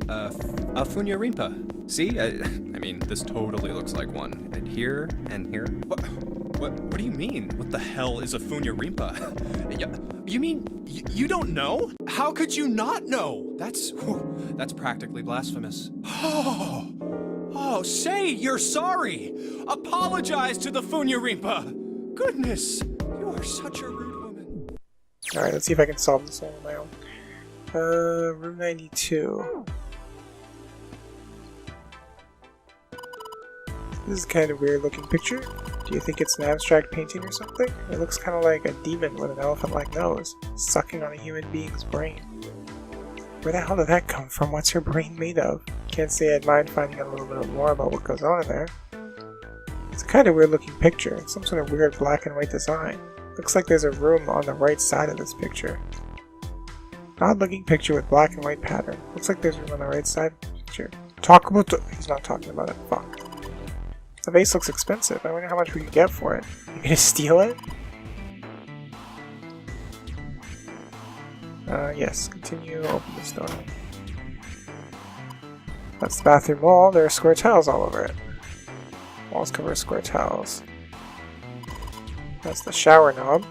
a FUNYARINPA. See? I mean, this totally looks like one. And here, and here. What do you mean? What the hell is a FUNYARINPA? You mean you don't know? How could you not know? That's practically blasphemous. Oh, say you're sorry. Apologize to the FUNYARINPA. Goodness, you are such a rude woman. Alright, let's see if I can solve this all on my own. Room 92. This is kind of a weird looking picture. Do you think it's an abstract painting or something? It looks kind of like a demon with an elephant-like nose, sucking on a human being's brain. Where the hell did that come from? What's her brain made of? Can't say I'd mind finding out a little bit more about what goes on in there. It's a kind of weird looking picture. It's some sort of weird black and white design. Looks like there's a room on the right side of this picture. Odd looking picture with black and white pattern. Looks like there's room on the right side of the picture. Talk about he's not talking about it. Fuck. The vase looks expensive. I wonder how much we could get for it. You gonna steal it? Yes. Continue. Open this door. That's the bathroom wall. There are square tiles all over it. Walls covered with square tiles. That's the shower knob.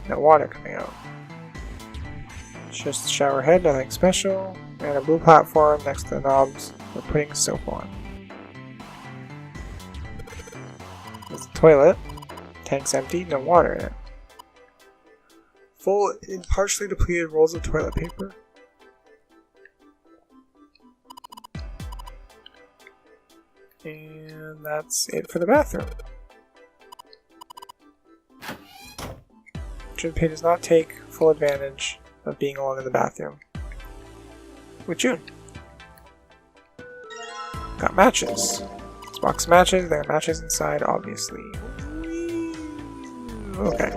No water coming out. It's just the shower head, nothing special. And a blue platform next to the knobs for putting soap on. There's the toilet. Tank's empty, no water in it. Full and partially depleted rolls of toilet paper. And that's it for the bathroom. Junpei does not take full advantage of being alone in the bathroom with June. Got matches. This box of matches, there are matches inside, obviously. Okay.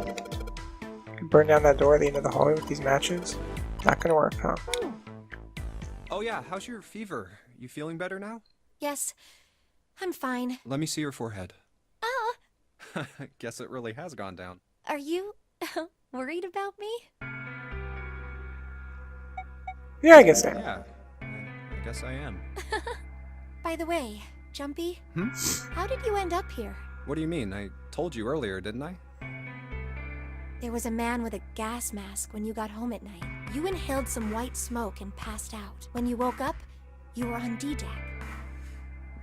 Can burn down that door at the end of the hallway with these matches. Not gonna work, huh? Oh yeah, how's your fever? You feeling better now? Yes, I'm fine. Let me see your forehead. Oh! Guess it really has gone down. Are you worried about me? Yeah, I guess I am. Yeah, I guess I am. By the way, Jumpy, Hmm? how did you end up here? What do you mean? I told you earlier, didn't I? There was a man with a gas mask when you got home at night. You inhaled some white smoke and passed out. When you woke up, you were on D-Deck.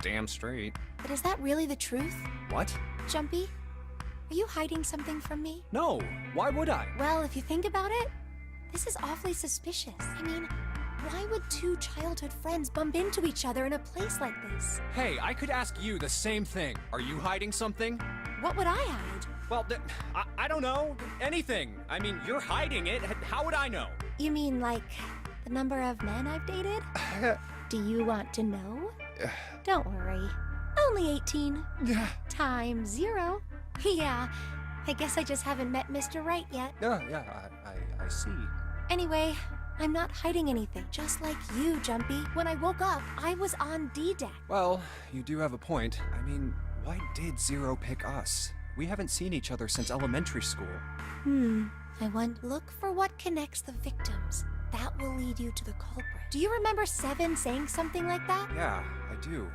Damn straight. But is that really the truth? What? Jumpy, are you hiding something from me? No, why would I? Well, if you think about it, this is awfully suspicious. I mean, why would two childhood friends bump into each other in a place like this? Hey, I could ask you the same thing. Are you hiding something? What would I hide? Well, I don't know. Anything. I mean, you're hiding it. How would I know? You mean like the number of men I've dated? Do you want to know? Don't worry. Only 18. Times 0. Yeah, I guess I just haven't met Mr. Right yet. Yeah, I see. Anyway, I'm not hiding anything. Just like you, Jumpy. When I woke up, I was on D-Deck. Well, you do have a point. I mean, why did Zero pick us? We haven't seen each other since elementary school. I want look for what connects the victims. That will lead you to the culprit. Do you remember Seven saying something like that? Yeah, I do.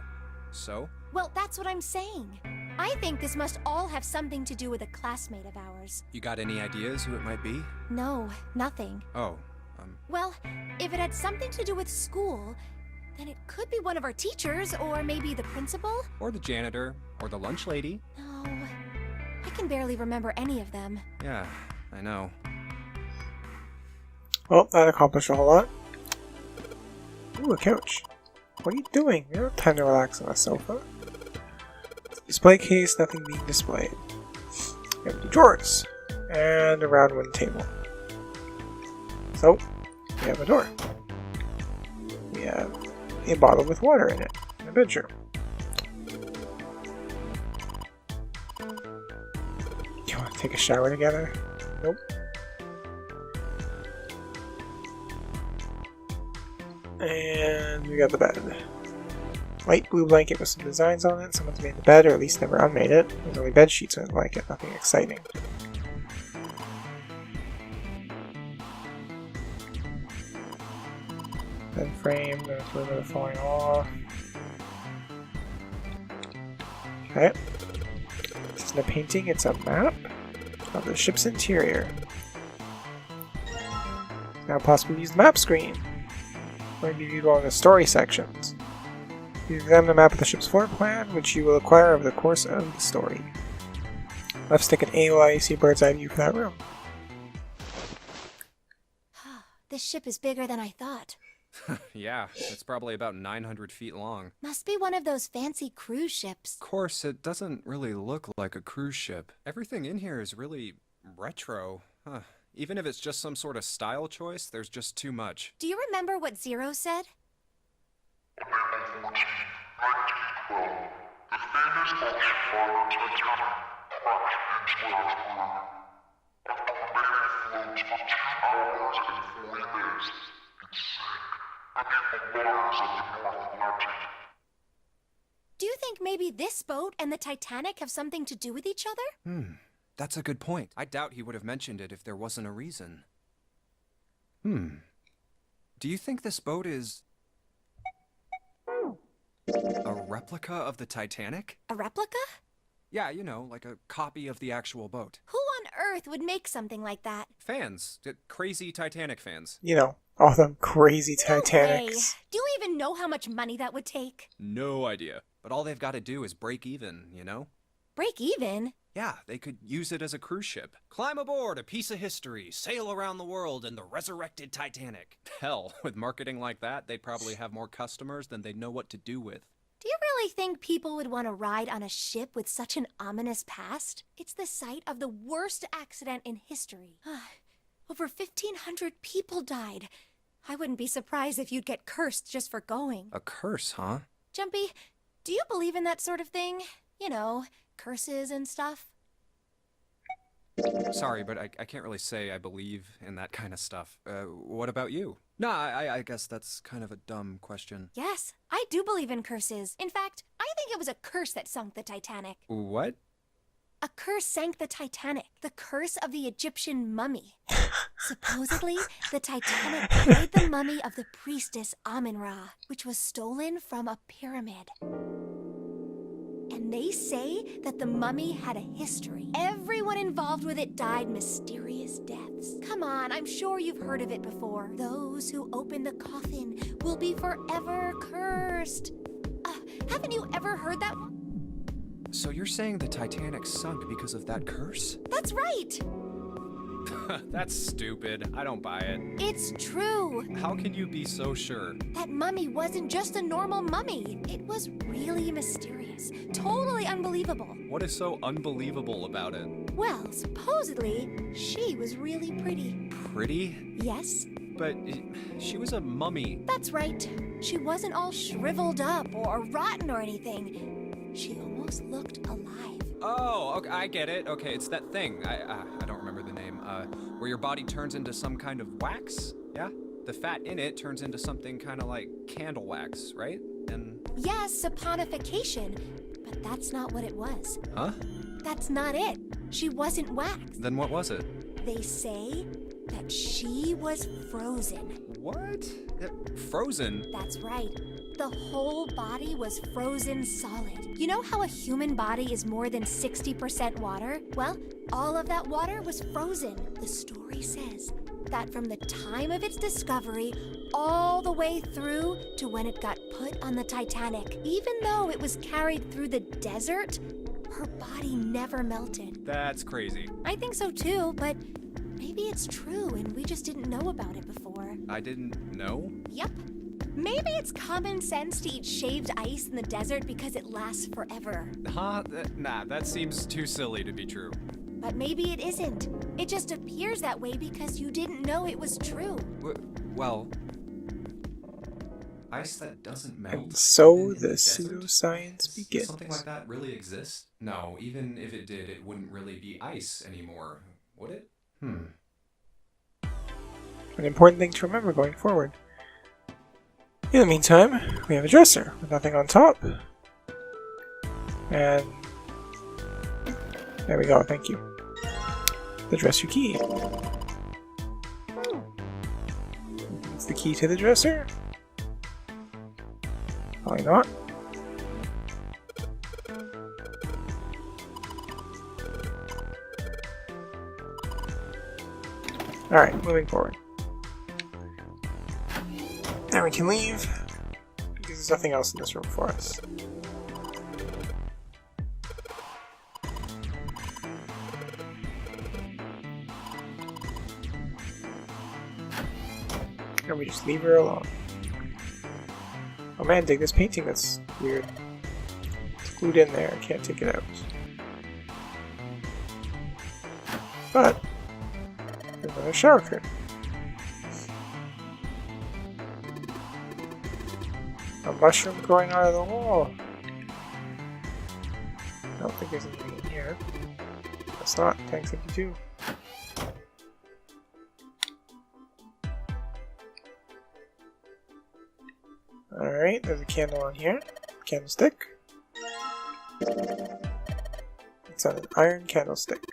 So? Well, that's what I'm saying. I think this must all have something to do with a classmate of ours. You got any ideas who it might be? No, nothing. Oh, Well, if it had something to do with school, then it could be one of our teachers, or maybe the principal? or the janitor, or the lunch lady. No, I can barely remember any of them. Yeah, I know. Well, that accomplished a whole lot. Ooh, a couch. What are you doing? You don't have time to relax on a sofa. Display case, nothing being displayed. Empty drawers. And a round wooden table. So, we have a door. We have a bottle with water in it. In a bedroom. You want to take a shower together? Nope. And we got the bed. Light blue blanket with some designs on it. Someone's made the bed, or at least never unmade it. There's only bed sheets in the blanket, nothing exciting. then frame, then it's a little bit of falling off. Okay. It's not a painting, it's a map of the ship's interior. Now possibly use the map screen. Where you viewed one of the story sections. You examine the map of the ship's floor plan, which you will acquire over the course of the story. Left stick and A will allow you to see a bird's eye view for that room. This ship is bigger than I thought. Yeah, it's probably about 900 feet long. Must be one of those fancy cruise ships. Of course, it doesn't really look like a cruise ship. Everything in here is really retro. Even if it's just some sort of style choice, there's just too much. Do you remember what Zero said? Do you think maybe this boat and the Titanic have something to do with each other? That's a good point. I doubt he would have mentioned it if there wasn't a reason. Do you think this boat is a replica of the Titanic? A replica? Yeah, you know, like a copy of the actual boat. Who on earth would make something like that? Fans. Crazy Titanic fans. You know, all them crazy No way. Titanics. Do you even know how much money that would take? No idea. But all they've got to do is break even, you know? Break even? Yeah, they could use it as a cruise ship. Climb aboard a piece of history, sail around the world in the resurrected Titanic. Hell, with marketing like that, they'd probably have more customers than they'd know what to do with. Do you really think people would want to ride on a ship with such an ominous past? It's the site of the worst accident in history. Over 1,500 people died. I wouldn't be surprised if you'd get cursed just for going. A curse, huh? Jumpy, do you believe in that sort of thing? You know, curses and stuff? Sorry, but I can't really say I believe in that kind of stuff. What about you? Nah, I guess that's kind of a dumb question. Yes, I do believe in curses. In fact, I think it was a curse that sunk the Titanic. What? A curse sank the Titanic. The curse of the Egyptian mummy. Supposedly, the Titanic carried the mummy of the priestess Amun-Ra, which was stolen from a pyramid. And they say that the mummy had a history. Everyone involved with it died mysterious deaths. Come on, I'm sure you've heard of it before. Those who open the coffin will be forever cursed. Haven't you ever heard that? So you're saying the Titanic sunk because of that curse? That's right. That's stupid. I don't buy it. It's true. How can you be so sure? That mummy wasn't just a normal mummy. It was really mysterious. Totally unbelievable. What is so unbelievable about it? Well, supposedly, she was really pretty. Pretty? Yes, But she was a mummy. that's right. She wasn't all shriveled up or rotten or anything. She almost looked alive. Oh, okay, I get it. Okay, it's that thing. I don't remember the name. Where your body turns into some kind of wax? Yeah? The fat in it turns into something kind of like candle wax, right? And... Yes, saponification. But that's not what it was. Huh? That's not it. She wasn't wax. Then what was it? They say that she was frozen. What? Frozen? That's right. The whole body was frozen solid. You know how a human body is more than 60% water? Well, all of that water was frozen. The story says that from the time of its discovery all the way through to when it got put on the Titanic, even though it was carried through the desert, her body never melted. That's crazy. I think so too, but maybe it's true and we just didn't know about it before. I didn't know? Yep. Maybe it's common sense to eat shaved ice in the desert because it lasts forever. Huh? Nah, that seems too silly to be true. But maybe it isn't. It just appears that way because you didn't know it was true. Well... Ice that doesn't melt. And so in the desert? pseudoscience Does begins. something like that really exist? No, even if it did, it wouldn't really be ice anymore, would it? An important thing to remember going forward. In the meantime, we have a dresser with nothing on top. And there we go, thank you. The dresser key. It's the key to the dresser. Probably not. Alright, moving forward. Now we can leave, because there's nothing else in this room for us. And we just leave her alone. Oh man, dig this painting, that's weird. It's glued in there, I can't take it out. But there's another shower curtain. A mushroom growing out of the wall. I don't think there's anything in here. That's not tank 52. Alright, there's a candle on here. Candlestick. It's on an iron candlestick.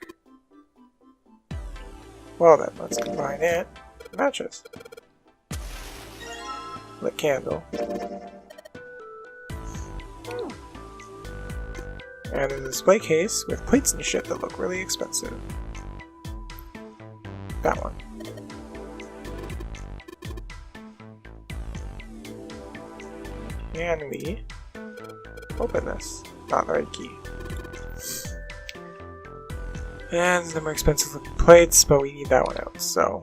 Well then, let's combine it with matches. Lit candle. And a display case with plates and shit that look really expensive. That one. Can we open this? Not the right key. And the more expensive looking plates, but we need that one out, so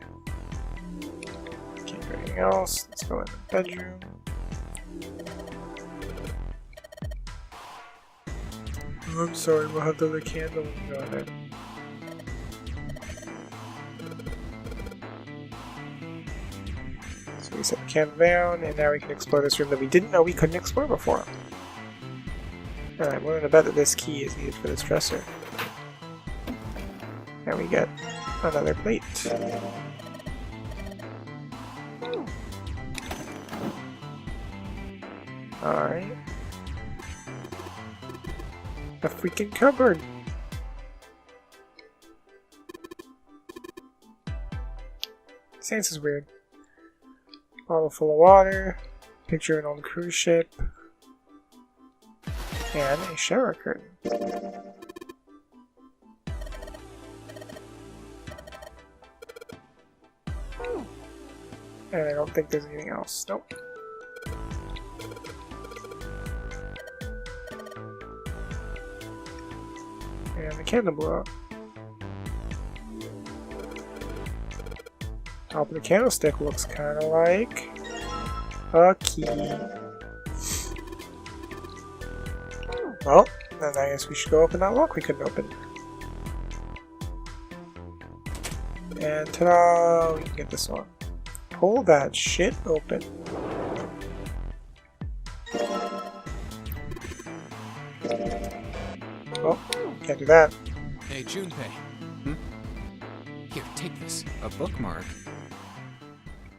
can't do anything else. Let's go in the bedroom. Oh, I'm sorry, we'll have the other candle when we go in there. So we set the candle down, and now we can explore this room that we didn't know we couldn't explore before. And I'm willing to bet that this key is needed for this dresser. And we get another plate. Alright. A freaking cupboard! This is weird. Bottle full of water, picture of an old cruise ship, and a shower curtain. And I don't think there's anything else. Nope. And the candle blew out. Top of the candlestick looks kind of like a key. Well, then I guess we should go open that lock we couldn't open. And ta-da! We can get this one. Pull that shit open. Oh, can't do that. Hey, Junpei. Hmm? Here, take this. A bookmark?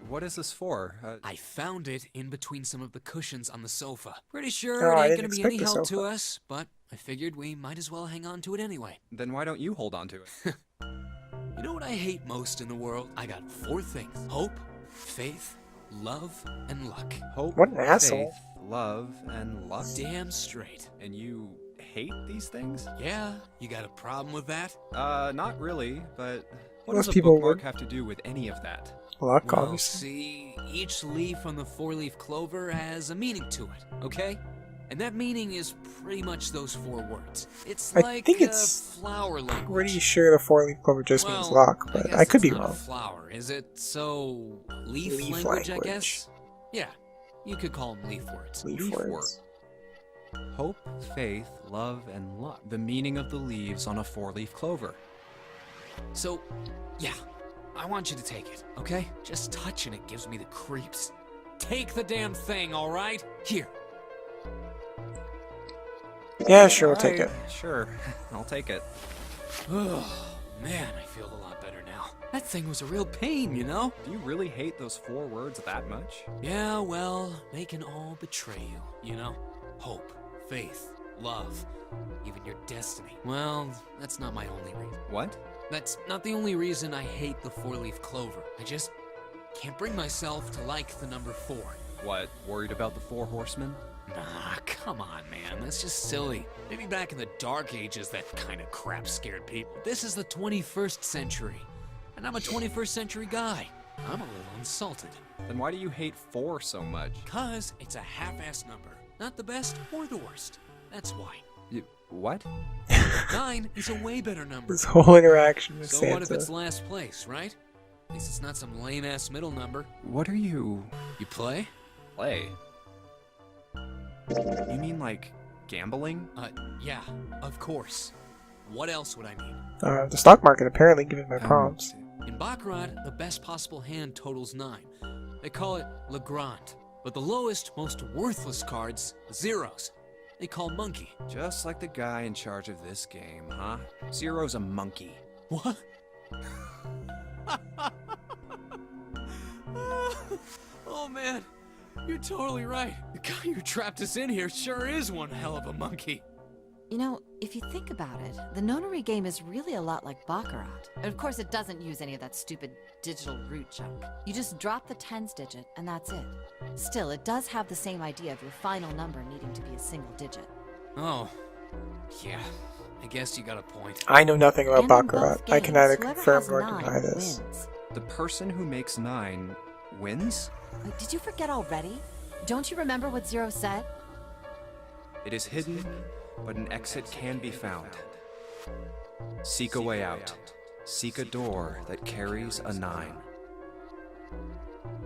What is this for? I found it in between some of the cushions on the sofa. Pretty sure Oh, I it ain't didn't gonna be expect any the help to sofa. us, but I figured we might as well hang on to it anyway. Then why don't you hold on to it? You know what I hate most in the world? I got 4 things. Hope, faith, love, and luck. Hope, What an asshole. faith, love, and luck. Damn straight. And you hate these things? Yeah, you got a problem with that? Not really, but what Most does a people bookmark would. have to do with any of that? Luck, Well, obviously. see, each leaf on the 4-leaf clover has a meaning to it, okay? And that meaning is pretty much those 4 words. It's I like think a it's flower language. Pretty sure the 4-leaf clover just means Well, luck, but guess I could it's be not a wrong. flower, is it? So, leaf, Leaf language, I language. guess? Yeah, you could call them leaf words. Leaf Leaf words. Hope, faith, love, and luck. The meaning of the leaves on a 4-leaf clover. So, yeah, I want you to take it, okay? Just touching it gives me the creeps. Take the damn thing, alright? Here. Yeah, sure, we'll take it. Alright, Sure, I'll take it. Oh, man, I feel a lot better now. That thing was a real pain, you know? Do you really hate those 4 words that much? Yeah, well, they can all betray you, you know? Hope, faith, love, even your destiny. Well, that's not my only reason. What? That's not the only reason I hate the 4-leaf clover. I just can't bring myself to like the number 4. What, worried about the Four Horsemen? Nah, come on, man. That's just silly. Maybe back in the Dark Ages, that kind of crap scared people. This is the 21st century, and I'm a 21st century guy. I'm a little insulted. Then why do you hate 4 so much? 'Cause it's a half-ass number. Not the best or the worst. That's why. What? 9 is a way better number. This whole interaction with So Santa. what if it's last place, right? At least it's not some lame-ass middle number. What are you... You play? play? You mean like gambling? Yeah, of course. What else would I mean? The stock market, apparently, given my prompts. In Baccarat, the best possible hand totals 9. They call it Le Grand. But the lowest, most worthless cards, zeros. They call monkey. Just like the guy in charge of this game, huh? Zero's a monkey. What? Oh man, you're totally right. The guy who trapped us in here sure is one hell of a monkey. You know, if you think about it, the Nonary game is really a lot like Baccarat. Of course, it doesn't use any of that stupid digital root junk. You just drop the tens digit, and that's it. Still, it does have the same idea of your final number needing to be a single digit. Oh, yeah. I guess you got a point. I know nothing about And in Baccarat. both I can games, neither whoever confirm has nor 9 deny this. wins. The person who makes 9 wins? Wait, did you forget already? Don't you remember what Zero said? It is hidden, but an exit can be found. Seek a way out. Seek a door that carries a 9.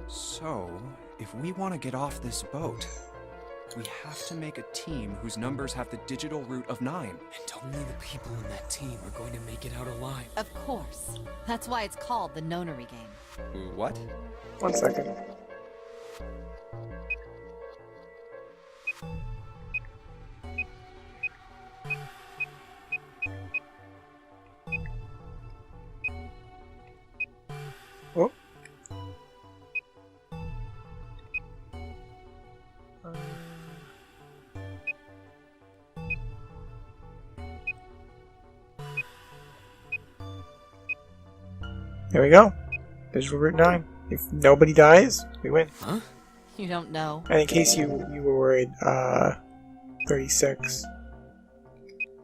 So, if we want to get off this boat, we have to make a team whose numbers have the digital root of 9. And only the people in that team are going to make it out alive. Of course. That's why it's called the Nonary game. What? 1 second. Oh. There we go. Digital Route 9. If nobody dies, we win. Huh? You don't know. And in case you were worried, 36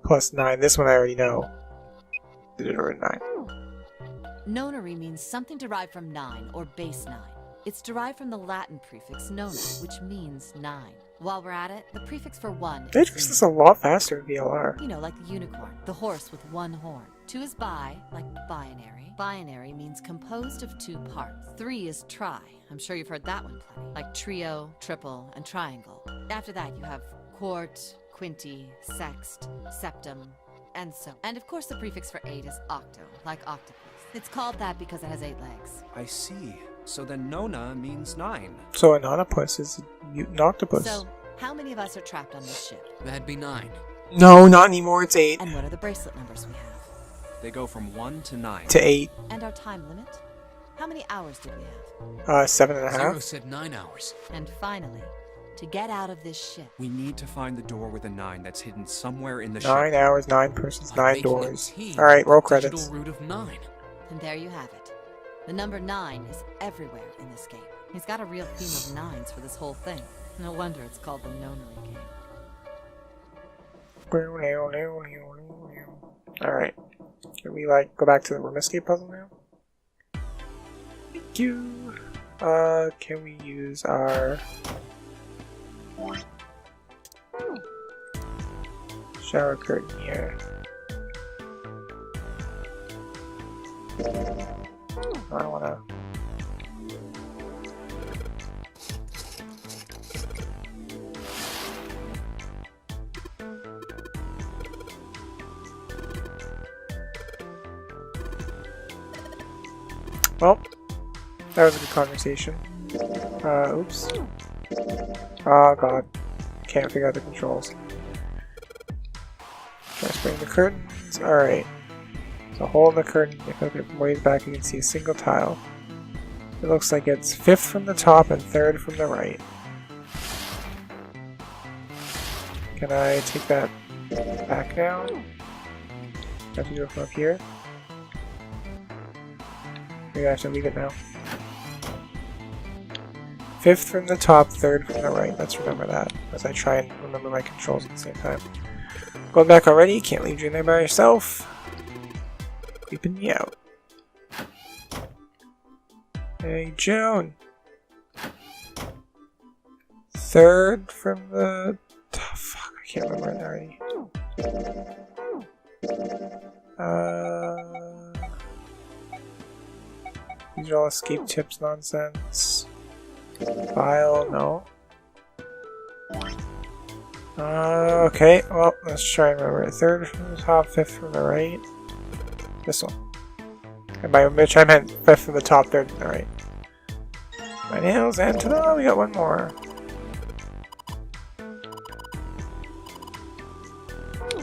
plus 9. This one I already know. Digital Route 9. Nonary means something derived from 9 or base 9. It's derived from the Latin prefix nona, which means 9. While we're at it, the prefix for 1 They introduced this a lot faster in VLR. You know, like the unicorn, the horse with 1 horn. 2 is bi, like binary. Binary means composed of 2 parts. 3 is tri. I'm sure you've heard that one plenty. Like trio, triple, and triangle. After that, you have quart, quinty, sext, septum, and so. And of course, the prefix for 8 is octo, like octopus. It's called that because it has 8 legs. I see. So then Nona means 9. So an octopus is a mutant octopus. So, how many of us are trapped on this ship? That'd be 9. No, not anymore. It's 8. And what are the bracelet numbers we have? They go from 1 to 9. To 8. And our time limit? How many hours did we have? 7.5. Zero said 9 hours. And finally, to get out of this ship. We need to find the door with a 9 that's hidden somewhere in the 9 ship. hours, 9 persons, By 9 making a doors. team Alright, roll with the credits. Digital root of 9. And there you have it. The number 9 is everywhere in this game. He's got a real theme of 9s for this whole thing. No wonder it's called the Nonary game. Alright. Can we, go back to the room escape puzzle now? Thank you. Can we use our... shower curtain here? I wanna... Well, that was a good conversation. Oops. Oh god. Can't figure out the controls. Let's bring the curtains. Alright. So hold the curtain. If I look at ways back, you can see a single tile. It looks like it's 5th from the top and 3rd from the right. Can I take that back now? Have to do it from up here? Maybe I should leave it now. 5th from the top, 3rd from the right. Let's remember that as I try and remember my controls at the same time. Going back already? Can't leave you in there by yourself. Creeping me out. Hey, Joan. 3rd from the... Oh, fuck, I can't remember it already. These are all escape tips nonsense. File, no. Okay, well, let's try and remember it. 3rd from the top, 5th from the right. This one. And by which I meant 5th from the top, 3rd from the right. My nails, and ta-da, we got one more.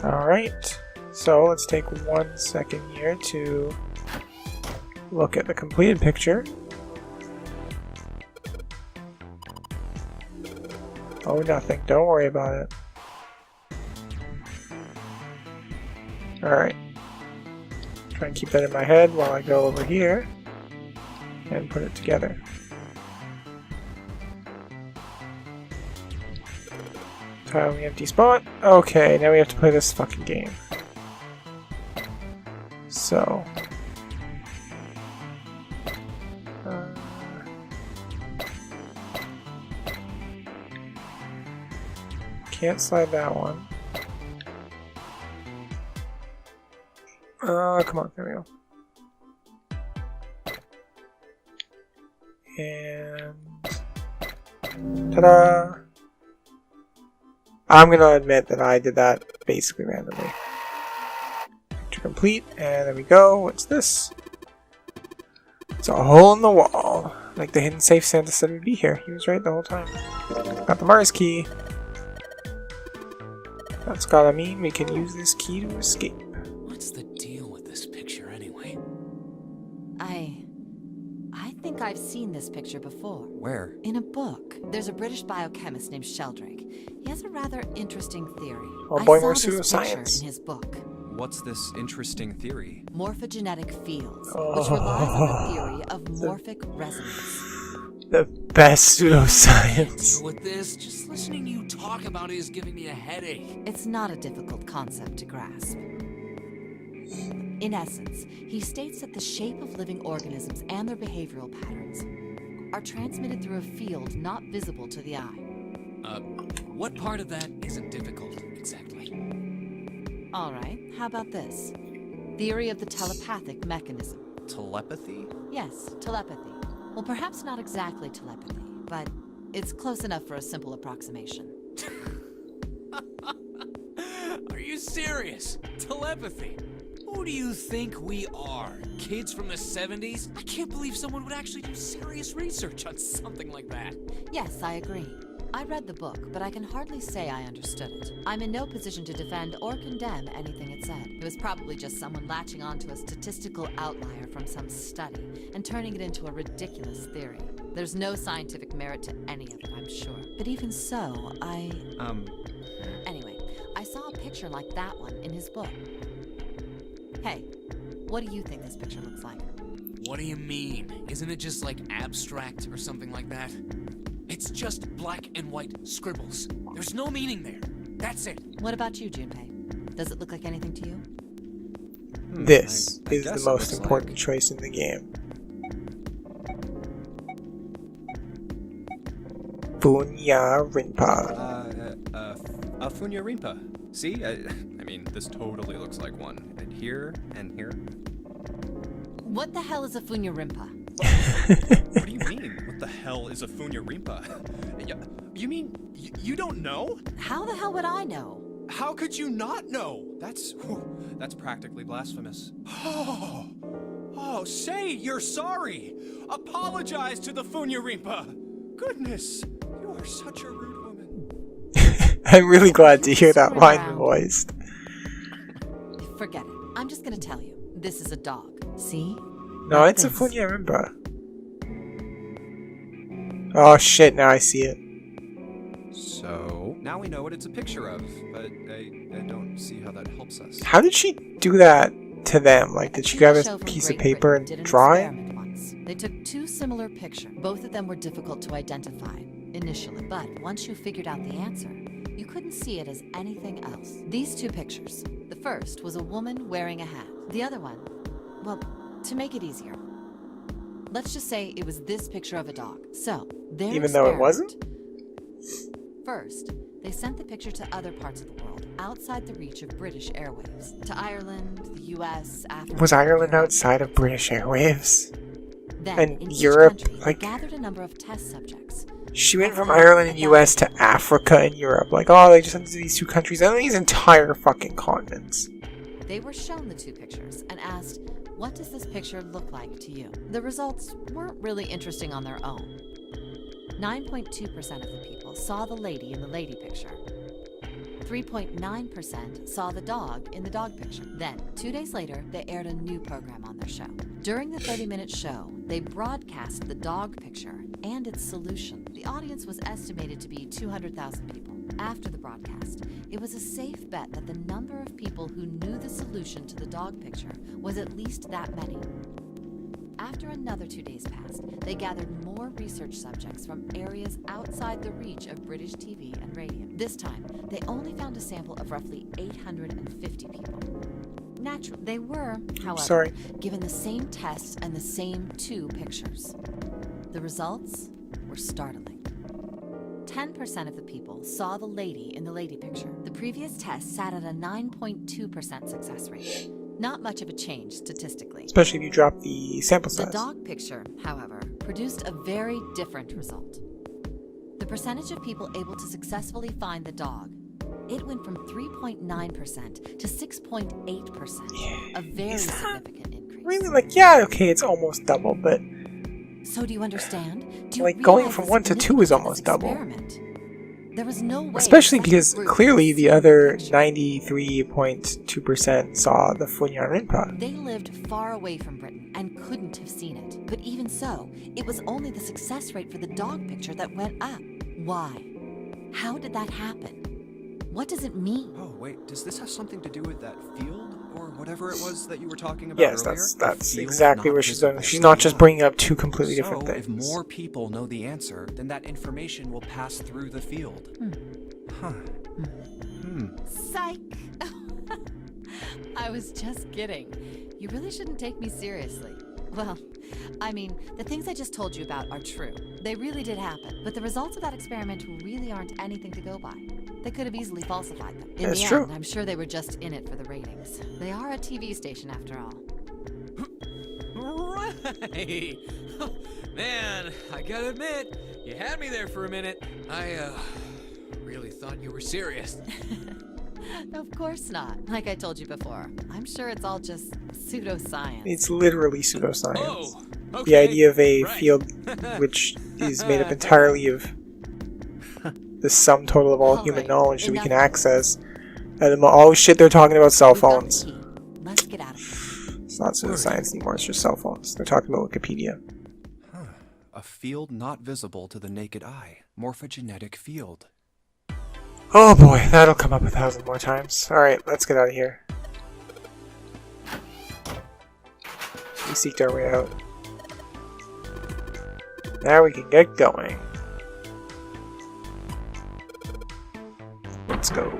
Alright, so let's take 1 second here to look at the completed picture. Oh, nothing. Don't worry about it. Alright. Try and keep that in my head while I go over here and put it together. Tile the empty spot. Okay, now we have to play this fucking game. So... can't slide that one. Come on, there we go. And... ta-da! I'm gonna admit that I did that basically randomly. To complete, and there we go. What's this? It's a hole in the wall. Like the hidden safe Santa said would be here. He was right the whole time. Got the Mars key. That's gotta mean we can use this key to escape. What's the deal with this picture anyway? I think I've seen this picture before. Where? In a book. There's a British biochemist named Sheldrake. He has a rather interesting theory. Oh boy, I more saw this picture pseudoscience. in his book. What's this interesting theory? Morphogenetic fields, which relies on the theory of morphic resonance. The best pseudoscience. Deal with this? Just listening to you talk about it is giving me a headache. It's not a difficult concept to grasp. In essence, he states that the shape of living organisms and their behavioral patterns are transmitted through a field not visible to the eye. What part of that isn't difficult, exactly? Alright, how about this? Theory of the telepathic mechanism. Telepathy? Yes, telepathy. Well, perhaps not exactly telepathy, but it's close enough for a simple approximation. Are you serious? Telepathy? Who do you think we are? Kids from the 70s? I can't believe someone would actually do serious research on something like that. Yes, I agree. I read the book, but I can hardly say I understood it. I'm in no position to defend or condemn anything it said. It was probably just someone latching onto a statistical outlier from some study and turning it into a ridiculous theory. There's no scientific merit to any of it, I'm sure. But even so, Anyway, I saw a picture like that one in his book. Hey, what do you think this picture looks like? What do you mean? Isn't it just like abstract or something like that? It's just black and white scribbles. There's no meaning there. That's it. What about you, Junpei? Does it look like anything to you? This I is guess the it most looks important like- choice in the game. FUNYARINPA. FUNYARINPA. See? I mean, this totally looks like one. And here, and here. What the hell is a FUNYARINPA? What do you mean? What the hell is a FUNYARINPA? You mean you don't know? How the hell would I know? How could you not know? That's practically blasphemous. Oh, say you're sorry. Apologize to the FUNYARINPA. Goodness, you are such a rude woman. I'm really glad to hear that line voiced. Forget it. I'm just gonna tell you. This is a dog. See? No, it's a FUNYARINPA. Oh shit, now I see it. So, now we know what it's a picture of, but I don't see how that helps us. How did she do that to them? Like, did she grab a piece of paper and draw it? dogs. They took two similar pictures. Both of them were difficult to identify initially, but once you figured out the answer, you couldn't see it as anything else. These two pictures. The first was a woman wearing a hat. The other one, well, to make it easier, let's just say it was this picture of a dog. So, their Even though it wasn't? First, they sent the picture to other parts of the world, outside the reach of British airwaves. To Ireland, the US, Africa... Was Ireland outside of British airwaves? Then, And in Europe, each country, like... they gathered a number of test subjects. She went from Ireland and US to Africa and Europe. Like, oh, they just sent it to these two countries. And these entire fucking continents. They were shown the two pictures and asked, what does this picture look like to you? The results weren't really interesting on their own. 9.2% of the people saw the lady in the lady picture. 3.9% saw the dog in the dog picture. Then, 2 days later, they aired a new program on their show. During the 30-minute show, they broadcast the dog picture and its solution. The audience was estimated to be 200,000 people. After the broadcast, it was a safe bet that the number of people who knew the solution to the dog picture was at least that many. After another 2 days passed, they gathered more research subjects from areas outside the reach of British TV and radio. This time, they only found a sample of roughly 850 people. Naturally, they were, however, given the same tests and the same two pictures. The results were startling. 10% of the people saw the lady in the lady picture. The previous test sat at a 9.2% success rate. Not much of a change statistically. Especially if you drop the sample size. The dog picture, however, produced a very different result. The percentage of people able to successfully find the dog, it went from 3.9% to 6.8%. A very significant increase. Really? Like, yeah, okay, it's almost double, but... So do you understand? Do you like, going realize from the 1 to 2 is almost significance of double. this experiment? There was no way Especially such a because group clearly could the see other picture. 93.2% saw the FUNYARINPA. They lived far away from Britain and couldn't have seen it. But even so, it was only the success rate for the dog picture that went up. Why? How did that happen? What does it mean? Oh, wait, does this have something to do with that field? Or whatever it was that you were talking about Yes, earlier? that's The field exactly not where she's going. visible She's to not the just eye. bringing up two completely different So, things. if more people know the answer, then that information will pass through the field. Huh. Psych! I was just kidding. You really shouldn't take me seriously. Well, I mean, the things I just told you about are true. They really did happen. But the results of that experiment really aren't anything to go by. They could have easily falsified them. In That's the true. end, I'm sure they were just in it for the ratings. They are a TV station after all. Right. Man, I gotta admit, you had me there for a minute. I really thought you were serious. Of course not. Like I told you before, I'm sure it's all just pseudoscience. It's literally pseudoscience. Oh, okay. The idea of a Right. field which is made up entirely of the sum total of all human Alright, knowledge that we can enough. access. And oh shit, they're talking about cell We've got the phones. key. Let's get out of here. It's not pseudoscience anymore, it's just cell phones. They're talking about Wikipedia. A field not visible to the naked eye. Morphogenetic field. Oh boy, that'll come up 1,000 more times. Alright, let's get out of here. We seeked our way out. Now we can get going. Let's go.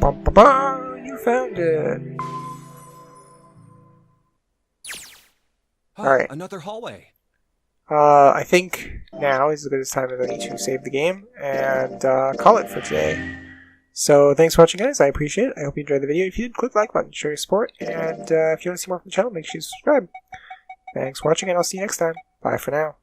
Bum, bum, bum, you found it. Oh, Alright. Another hallway. I think now is as good a time as any to save the game and call it for today. So thanks for watching, guys. I appreciate it. I hope you enjoyed the video. If you did, click the like button, show your support, and if you want to see more from the channel, make sure you subscribe. Thanks for watching, and I'll see you next time. Bye for now.